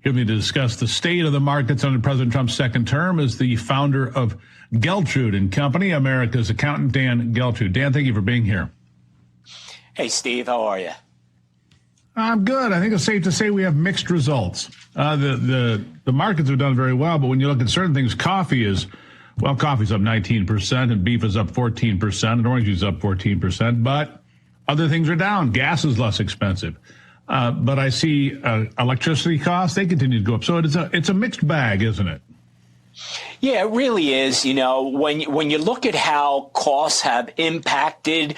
Here with me to discuss the state of the markets under President Trump's second term is the founder of Geltrude and Company, America's accountant, Dan Geltrude. Dan, thank you for being here. Hey, Steve, how are you? I'm good. I think it's safe to say we have mixed results. The markets have done very well, but when you look at certain things, coffee's up 19% and beef is up 14% and orange juice is up 14%, but other things are down. Gas is less expensive. But I see electricity costs, they continue to go up. So it's a mixed bag, isn't it? Yeah, it really is. You know, when you look at how costs have impacted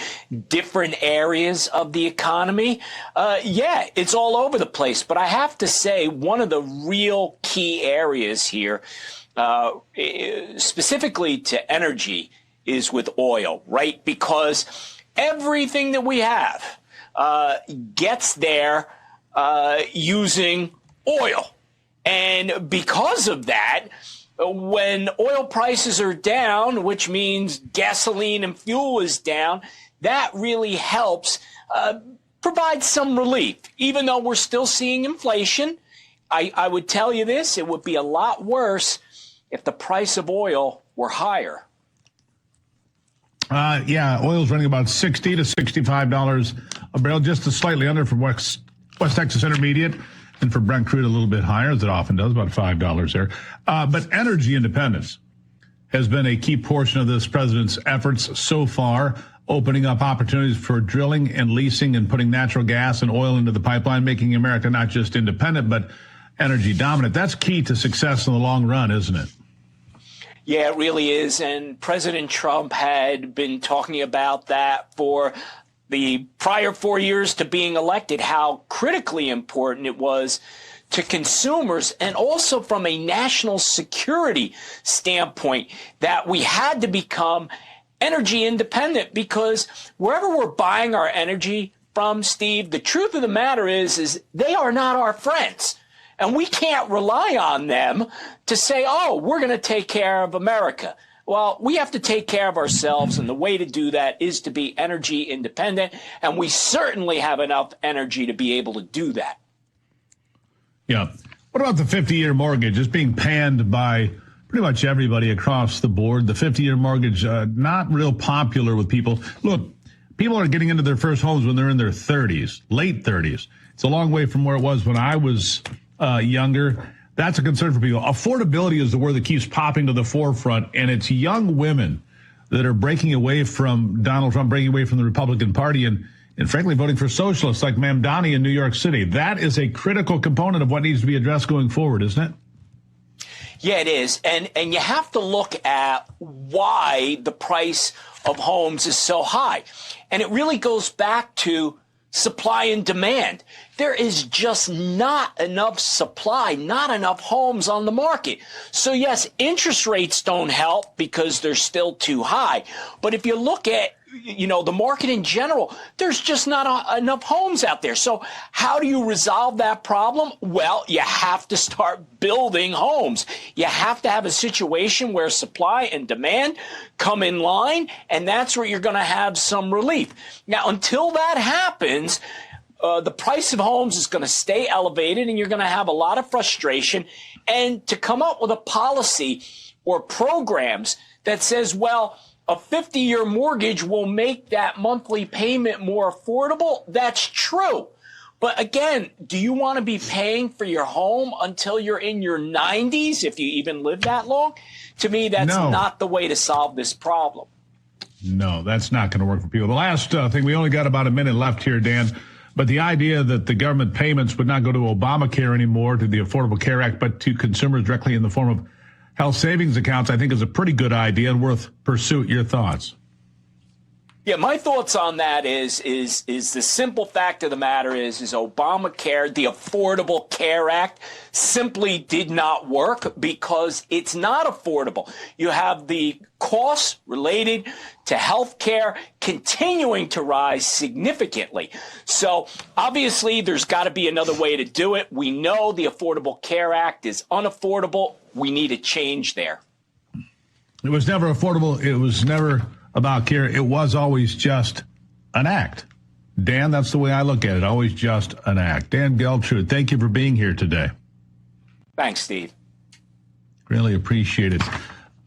different areas of the economy, yeah, it's all over the place. But I have to say, one of the real key areas here, specifically to energy, is with oil, right? Because everything that we have gets there using oil. And because of that, when oil prices are down, which means gasoline and fuel is down, that really helps provide some relief. Even though we're still seeing inflation, I would tell you this, it would be a lot worse if the price of oil were higher. Yeah, oil's running about $60 to $65 a barrel, just slightly under for West Texas Intermediate, and for Brent crude a little bit higher, as it often does, about $5 there. But energy independence has been a key portion of this president's efforts so far, opening up opportunities for drilling and leasing and putting natural gas and oil into the pipeline, making America not just independent, but energy dominant. That's key to success in the long run, isn't it? Yeah, it really is. And President Trump had been talking about that for the prior 4 years to being elected, how critically important it was to consumers and also from a national security standpoint that we had to become energy independent, because wherever we're buying our energy from, Steve, the truth of the matter is they are not our friends. And we can't rely on them to say, oh, we're going to take care of America. Well, we have to take care of ourselves, and the way to do that is to be energy independent, and we certainly have enough energy to be able to do that. Yeah. What about the 50-year mortgage? It's being panned by pretty much everybody across the board. The 50-year mortgage, not real popular with people. Look, people are getting into their first homes when they're in their 30s, late 30s. It's a long way from where it was when I was younger. That's a concern for people. Affordability is the word that keeps popping to the forefront, and it's young women that are breaking away from Donald Trump, breaking away from the Republican Party, and frankly voting for socialists like Ma'am Donnie in New York City. That is a critical component of what needs to be addressed going forward, isn't it? Yeah, it is. And you have to look at why the price of homes is so high. And it really goes back to supply and demand. There is just not enough supply, not enough homes on the market. So yes, interest rates don't help because they're still too high. But if you look at, the market in general, there's just not enough homes out there. So how do you resolve that problem? Well, you have to start building homes. You have to have a situation where supply and demand come in line, and that's where you're going to have some relief. Now, until that happens, the price of homes is going to stay elevated, and you're going to have a lot of frustration. And to come up with a policy or programs that says, well, a 50-year mortgage will make that monthly payment more affordable, that's true. But again, do you want to be paying for your home until you're in your 90s, if you even live that long? To me, that's not the way to solve this problem. No, that's not going to work for people. The last thing, we only got about a minute left here, Dan, but the idea that the government payments would not go to Obamacare anymore, to the Affordable Care Act, but to consumers directly in the form of health savings accounts, I think is a pretty good idea and worth pursuit. Your thoughts? Yeah, my thoughts on that is the simple fact of the matter is Obamacare, the Affordable Care Act, simply did not work because it's not affordable. You have the costs related to health care continuing to rise significantly. So obviously there's got to be another way to do it. We know the Affordable Care Act is unaffordable. We need a change there. It was never affordable. It was never about care. It was always just an act. Dan, that's the way I look at it. Always just an act. Dan Geltrude, thank you for being here today. Thanks, Steve. Really appreciate it.